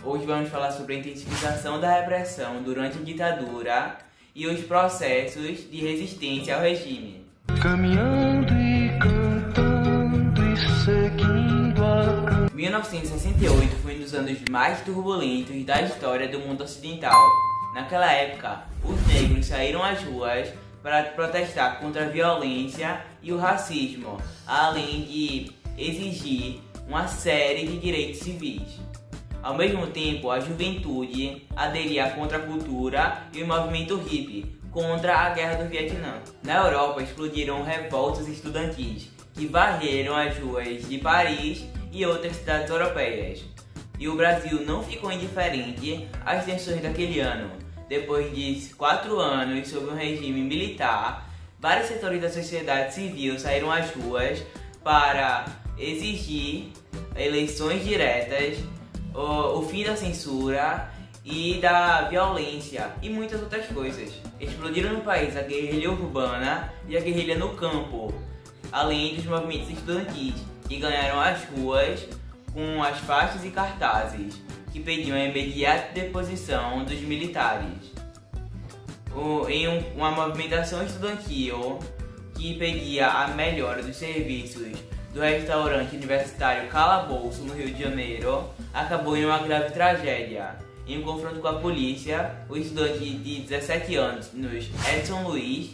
Hoje vamos falar sobre a intensificação da repressão durante a ditadura e os processos de resistência ao regime. Caminhando e cantando e seguindo a... 1968 foi um dos anos mais turbulentos da história do mundo ocidental. Naquela época, os negros saíram às ruas para protestar contra a violência e o racismo, além de exigir uma série de direitos civis. Ao mesmo tempo, a juventude aderia à contracultura e o movimento hippie contra a Guerra do Vietnã. Na Europa, explodiram revoltas estudantis que varreram as ruas de Paris e outras cidades europeias. E o Brasil não ficou indiferente às tensões daquele ano. Depois de 4 anos sob um regime militar, vários setores da sociedade civil saíram às ruas para exigir eleições diretas, o fim da censura e da violência e muitas outras coisas. Explodiram no país a guerrilha urbana e a guerrilha no campo, além dos movimentos estudantis, que ganharam as ruas com as faixas e cartazes que pediam a imediata deposição dos militares. Uma movimentação estudantil que pedia a melhora dos serviços do restaurante universitário Calabouço, no Rio de Janeiro, acabou em uma grave tragédia. Em um confronto com a polícia, o estudante de 17 anos, Edson Luiz,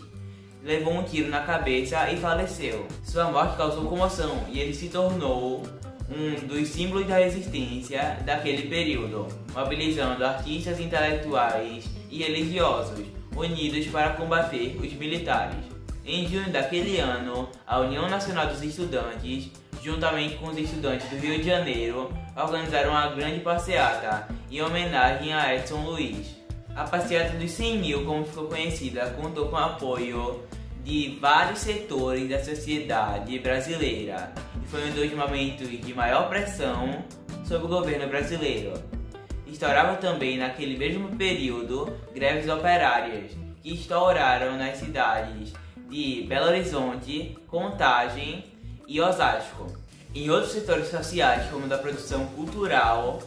levou um tiro na cabeça e faleceu. Sua morte causou comoção e ele se tornou um dos símbolos da resistência daquele período, mobilizando artistas, intelectuais e religiosos unidos para combater os militares. Em junho daquele ano, a União Nacional dos Estudantes, juntamente com os estudantes do Rio de Janeiro, organizaram uma grande passeata em homenagem a Edson Luiz. A passeata dos 100 mil, como ficou conhecida, contou com o apoio de vários setores da sociedade brasileira e foi um dos momentos de maior pressão sobre o governo brasileiro. Estourava também naquele mesmo período greves operárias que estouraram nas cidades de Belo Horizonte, Contagem e Osasco. Em outros setores sociais, como da produção cultural,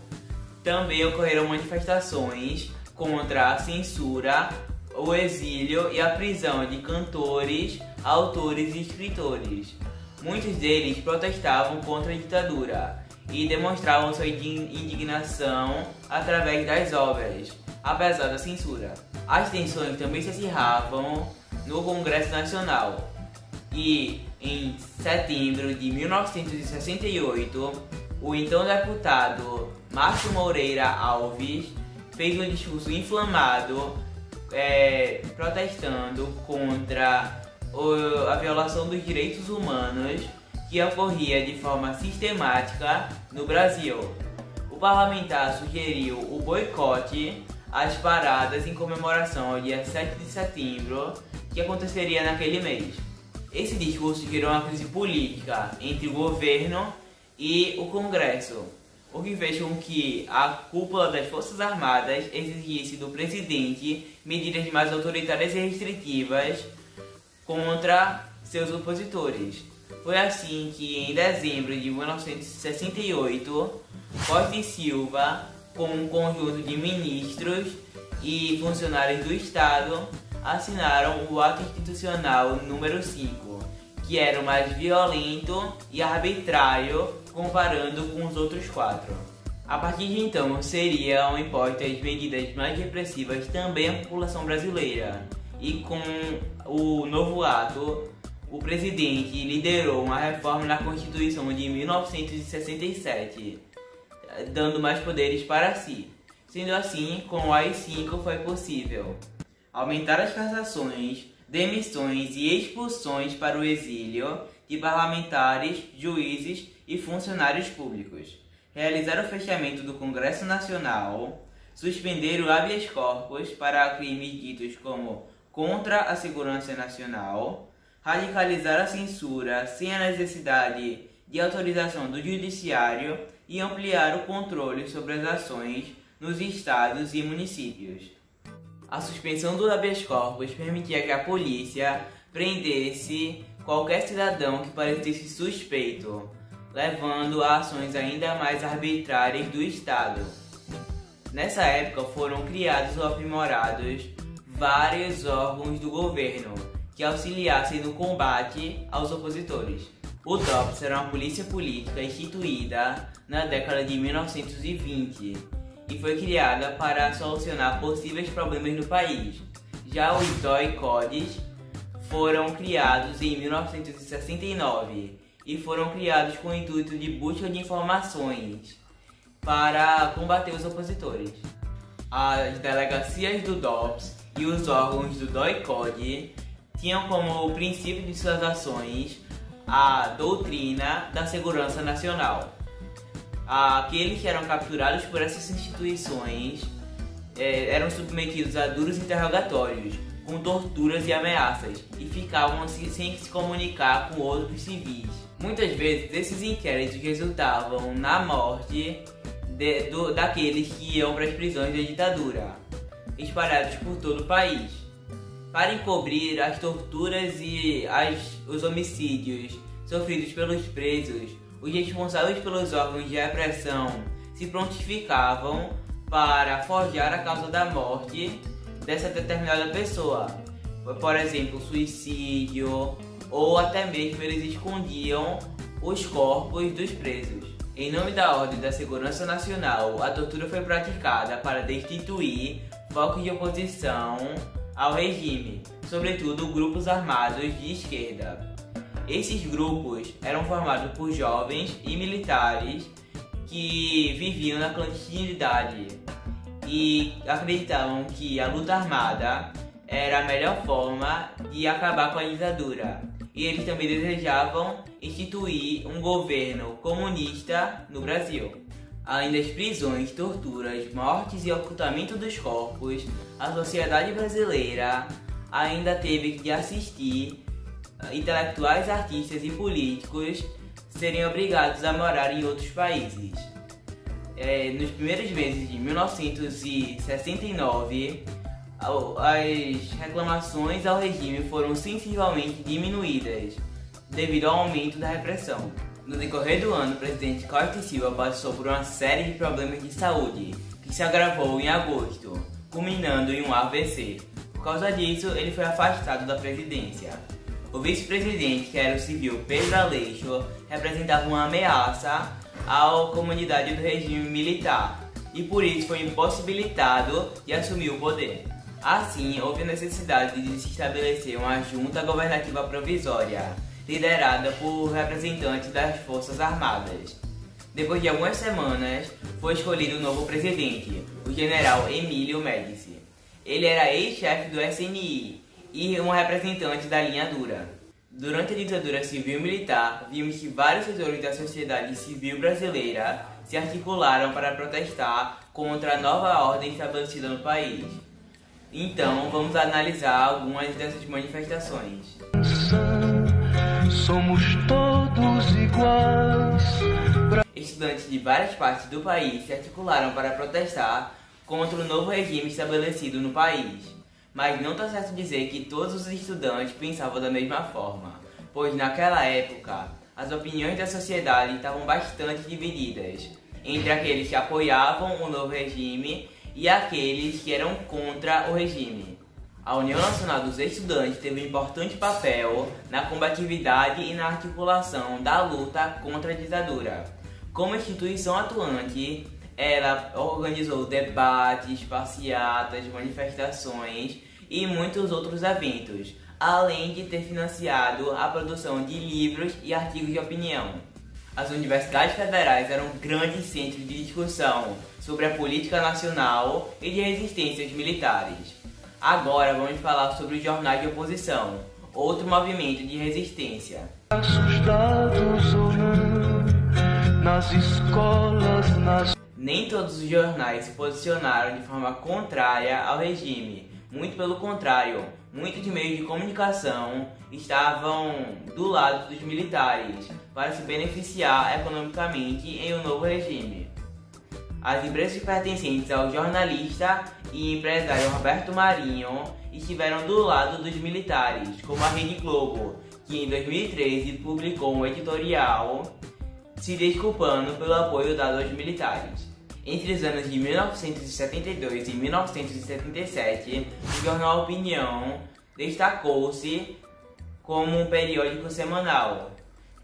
também ocorreram manifestações contra a censura, o exílio e a prisão de cantores, autores e escritores. Muitos deles protestavam contra a ditadura e demonstravam sua indignação através das obras, apesar da censura. As tensões também se acirravam no Congresso Nacional e, em setembro de 1968, o então deputado Márcio Moreira Alves fez um discurso inflamado protestando contra a violação dos direitos humanos que ocorria de forma sistemática no Brasil. O parlamentar sugeriu o boicote às paradas em comemoração ao dia 7 de setembro, que aconteceria naquele mês. Esse discurso gerou uma crise política entre o governo e o Congresso, o que fez com que a cúpula das Forças Armadas exigisse do presidente medidas mais autoritárias e restritivas contra seus opositores. Foi assim que, em dezembro de 1968, Costa e Silva, com um conjunto de ministros e funcionários do Estado, assinaram o Ato Institucional número 5, que era o mais violento e arbitrário comparando com os outros 4. A partir de então, seriam impostas medidas mais repressivas também à população brasileira, e com o novo ato, o presidente liderou uma reforma na Constituição de 1967, dando mais poderes para si. Sendo assim, com o AI-5 foi possível aumentar as cassações, demissões e expulsões para o exílio de parlamentares, juízes e funcionários públicos, realizar o fechamento do Congresso Nacional, suspender o habeas corpus para crimes ditos como contra a segurança nacional, radicalizar a censura sem a necessidade de autorização do judiciário e ampliar o controle sobre as ações nos estados e municípios. A suspensão do habeas corpus permitia que a polícia prendesse qualquer cidadão que parecesse suspeito, levando a ações ainda mais arbitrárias do Estado. Nessa época foram criados ou aprimorados vários órgãos do governo que auxiliassem no combate aos opositores. O DOPS era uma polícia política instituída na década de 1920 e foi criada para solucionar possíveis problemas no país. Já os DOI-CODES foram criados em 1969 e foram criados com o intuito de busca de informações para combater os opositores. As delegacias do DOPS e os órgãos do DOI-CODE tinham como princípio de suas ações a doutrina da segurança nacional. Aqueles que eram capturados por essas instituições eram submetidos a duros interrogatórios, com torturas e ameaças, e ficavam sem se comunicar com outros civis. Muitas vezes esses inquéritos resultavam na morte daqueles que iam para as prisões da ditadura, espalhados por todo o país. Para encobrir as torturas e os homicídios sofridos pelos presos, os responsáveis pelos órgãos de repressão se prontificavam para forjar a causa da morte dessa determinada pessoa. Por exemplo, suicídio, ou até mesmo eles escondiam os corpos dos presos. Em nome da Ordem da Segurança Nacional, a tortura foi praticada para destituir focos de oposição ao regime, sobretudo grupos armados de esquerda. Esses grupos eram formados por jovens e militares que viviam na clandestinidade e acreditavam que a luta armada era a melhor forma de acabar com a ditadura. E eles também desejavam instituir um governo comunista no Brasil. Além das prisões, torturas, mortes e ocultamento dos corpos, a sociedade brasileira ainda teve que assistir intelectuais, artistas e políticos serem obrigados a morar em outros países. Nos primeiros meses de 1969, as reclamações ao regime foram sensivelmente diminuídas devido ao aumento da repressão. No decorrer do ano, o presidente Costa e Silva passou por uma série de problemas de saúde, que se agravou em agosto, culminando em um AVC. Por causa disso, ele foi afastado da presidência. O vice-presidente, que era o civil Pedro Aleixo, representava uma ameaça à comunidade do regime militar e por isso foi impossibilitado de assumir o poder. Assim, houve a necessidade de se estabelecer uma junta governativa provisória, liderada por representantes das Forças Armadas. Depois de algumas semanas, foi escolhido o novo presidente, o general Emílio Médici. Ele era ex-chefe do SNI e um representante da linha dura. Durante a ditadura civil-militar, vimos que vários setores da sociedade civil brasileira se articularam para protestar contra a nova ordem estabelecida no país. Então, vamos analisar algumas dessas manifestações. Somos todos iguais. Estudantes de várias partes do país se articularam para protestar contra o novo regime estabelecido no país. Mas não está certo dizer que todos os estudantes pensavam da mesma forma, pois naquela época as opiniões da sociedade estavam bastante divididas entre aqueles que apoiavam o novo regime e aqueles que eram contra o regime. A União Nacional dos Estudantes teve um importante papel na combatividade e na articulação da luta contra a ditadura. Como instituição atuante, ela organizou debates, passeatas, manifestações e muitos outros eventos, além de ter financiado a produção de livros e artigos de opinião. As universidades federais eram grandes centros de discussão sobre a política nacional e de resistências militares. Agora vamos falar sobre os jornais de oposição, outro movimento de resistência. Dados ou não, nas escolas, Nem todos os jornais se posicionaram de forma contrária ao regime. Muito pelo contrário, muitos meios de comunicação estavam do lado dos militares para se beneficiar economicamente em um novo regime. As empresas pertencentes ao jornalista e empresário Roberto Marinho estiveram do lado dos militares, como a Rede Globo, que em 2013 publicou um editorial se desculpando pelo apoio dado aos militares. Entre os anos de 1972 e 1977, o jornal Opinião destacou-se como um periódico semanal,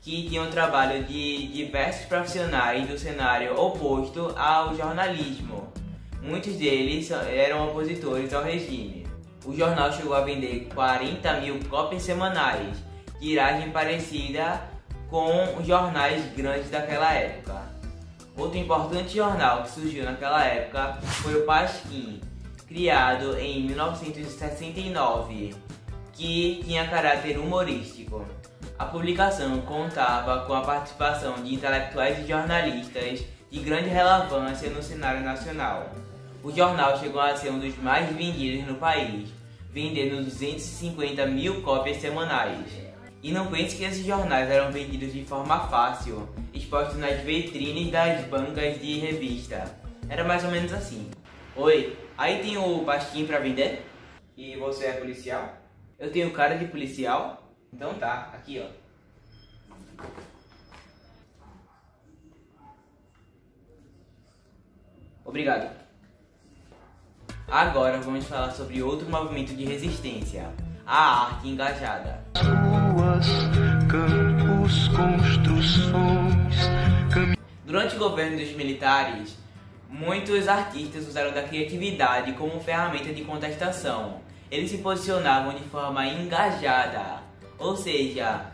que tinha um trabalho de diversos profissionais do cenário oposto ao jornalismo. Muitos deles eram opositores ao regime. O jornal chegou a vender 40.000 cópias semanais, tiragem parecida com os jornais grandes daquela época. Outro importante jornal que surgiu naquela época foi o Pasquim, criado em 1969, que tinha caráter humorístico. A publicação contava com a participação de intelectuais e jornalistas de grande relevância no cenário nacional. O jornal chegou a ser um dos mais vendidos no país, vendendo 250.000 cópias semanais. E não pense que esses jornais eram vendidos de forma fácil, expostos nas vitrines das bancas de revista. Era mais ou menos assim. Oi, aí tem o Pasquim pra vender? E você é policial? Eu tenho cara de policial? Então tá, aqui ó. Obrigado. Agora vamos falar sobre outro movimento de resistência, a arte engajada. Ruas, campos, construções, Durante o governo dos militares, muitos artistas usaram da criatividade como ferramenta de contestação. Eles se posicionavam de forma engajada, ou seja,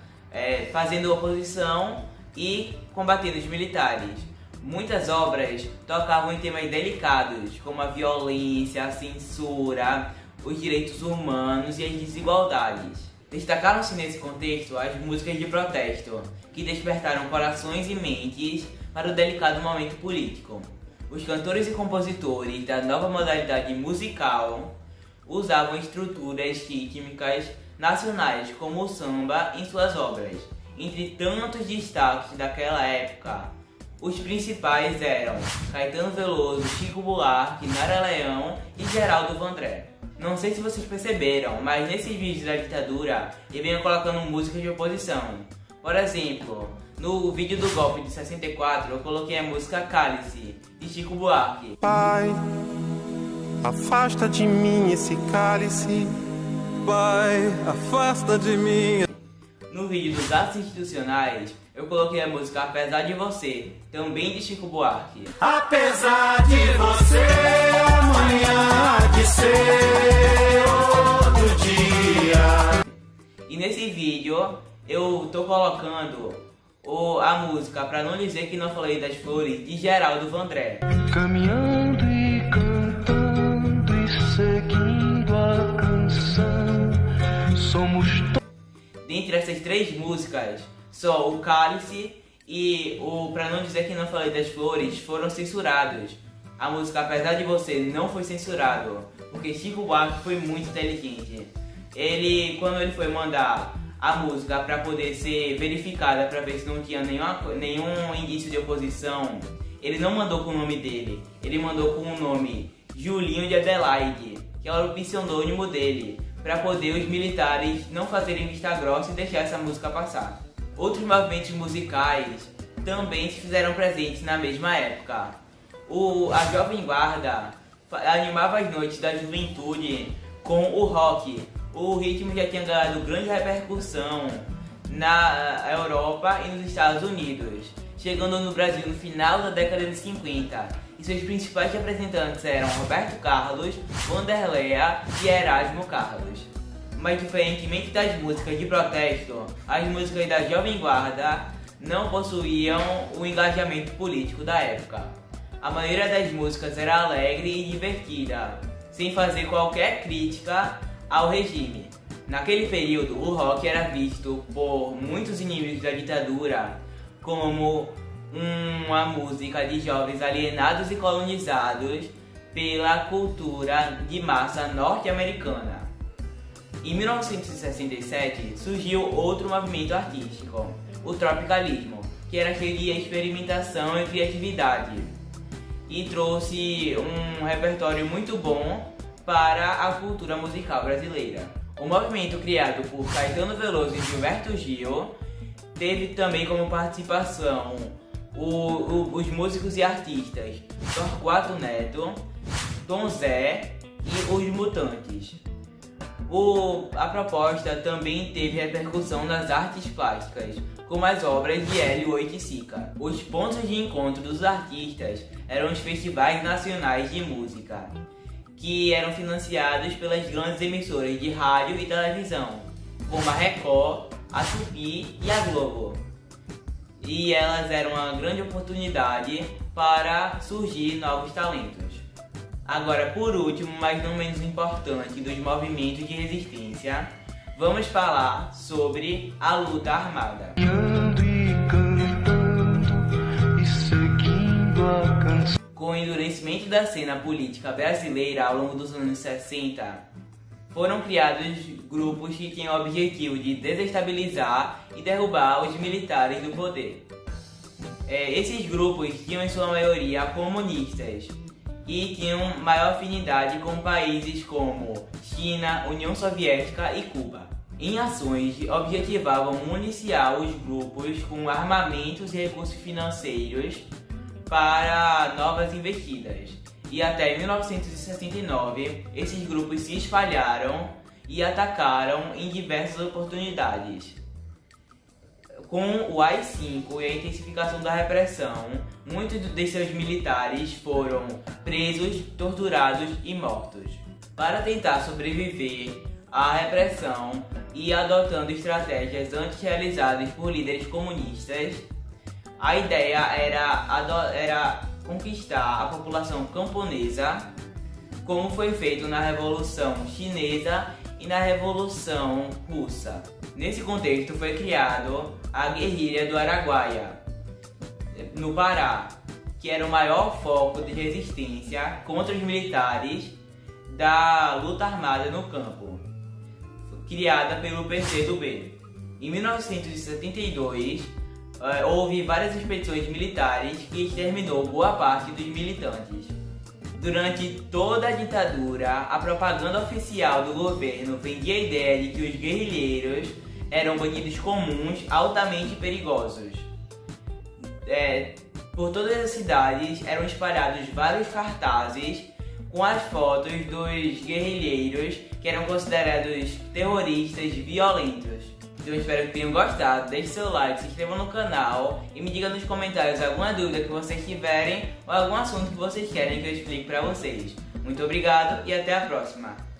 fazendo oposição e combatendo os militares. Muitas obras tocavam em temas delicados, como a violência, a censura, os direitos humanos e as desigualdades. Destacaram-se nesse contexto as músicas de protesto, que despertaram corações e mentes para o delicado momento político. Os cantores e compositores da nova modalidade musical usavam estruturas rítmicas nacionais como o samba em suas obras. Entre tantos destaques daquela época, os principais eram Caetano Veloso, Chico Buarque, Nara Leão e Geraldo Vandré. Não sei se vocês perceberam, mas nesses vídeos da ditadura eu venho colocando músicas de oposição. Por exemplo, no vídeo do golpe de 64 eu coloquei a música Cálice, de Chico Buarque. Pai, afasta de mim esse cálice. Pai, afasta de mim. No vídeo dos atos institucionais, eu coloquei a música Apesar de Você, também de Chico Buarque. Apesar de você, amanhã há de ser outro dia. E nesse vídeo, eu tô colocando a música Pra Não Dizer Que Não Falei das Flores, de Geraldo Vandré. caminhando e cantando e seguindo a canção. Somos Dentre essas três músicas, só o Cálice e o Pra Não Dizer Que Não Falei das Flores foram censurados. A música Apesar de Você não foi censurado, porque Chico Buarque foi muito inteligente. Quando ele foi mandar a música para poder ser verificada, para ver se não tinha nenhum indício de oposição, ele não mandou com o nome dele, ele mandou com o nome Julinho de Adelaide, que era o pseudônimo dele, para poder os militares não fazerem vista grossa e deixar essa música passar. Outros movimentos musicais também se fizeram presentes na mesma época. A Jovem Guarda animava as noites da juventude com o rock. O ritmo já tinha ganhado grande repercussão na Europa e nos Estados Unidos, chegando no Brasil no final da década de 50. E seus principais representantes eram Roberto Carlos, Wanderleia e Erasmo Carlos. Mas diferentemente das músicas de protesto, as músicas da Jovem Guarda não possuíam o engajamento político da época. A maioria das músicas era alegre e divertida, sem fazer qualquer crítica ao regime. Naquele período, o rock era visto por muitos inimigos da ditadura como uma música de jovens alienados e colonizados pela cultura de massa norte-americana. Em 1967 surgiu outro movimento artístico, o tropicalismo, que era cheio de experimentação e criatividade e trouxe um repertório muito bom para a cultura musical brasileira. O movimento criado por Caetano Veloso e Gilberto Gil teve também como participação os músicos e artistas Torquato Neto, Tom Zé e os Mutantes. A proposta também teve repercussão nas artes plásticas, como as obras de Hélio Oiticica. Os pontos de encontro dos artistas eram os festivais nacionais de música, que eram financiados pelas grandes emissoras de rádio e televisão, como a Record, a Tupi e a Globo. E elas eram uma grande oportunidade para surgir novos talentos. Agora, por último, mas não menos importante dos movimentos de resistência, vamos falar sobre a luta armada. Com o endurecimento da cena política brasileira ao longo dos anos 60, foram criados grupos que tinham o objetivo de desestabilizar e derrubar os militares do poder. Esses grupos tinham em sua maioria comunistas e tinham maior afinidade com países como China, União Soviética e Cuba. Em ações, objetivavam municiar os grupos com armamentos e recursos financeiros para novas investidas. E até 1969, esses grupos se espalharam e atacaram em diversas oportunidades. Com o AI-5 e a intensificação da repressão, muitos de seus militares foram presos, torturados e mortos. Para tentar sobreviver à repressão e adotando estratégias antes realizadas por líderes comunistas, a ideia era conquistar a população camponesa, como foi feito na Revolução Chinesa e na Revolução Russa. Nesse contexto foi criado a Guerrilha do Araguaia, no Pará, que era o maior foco de resistência contra os militares da luta armada no campo, criada pelo PCdoB. Em 1972, houve várias expedições militares que exterminou boa parte dos militantes. Durante toda a ditadura, a propaganda oficial do governo vendia a ideia de que os guerrilheiros eram bandidos comuns altamente perigosos. Por todas as cidades eram espalhados vários cartazes com as fotos dos guerrilheiros que eram considerados terroristas violentos. Então eu espero que tenham gostado, deixe seu like, se inscreva no canal e me diga nos comentários alguma dúvida que vocês tiverem ou algum assunto que vocês querem que eu explique para vocês. Muito obrigado e até a próxima!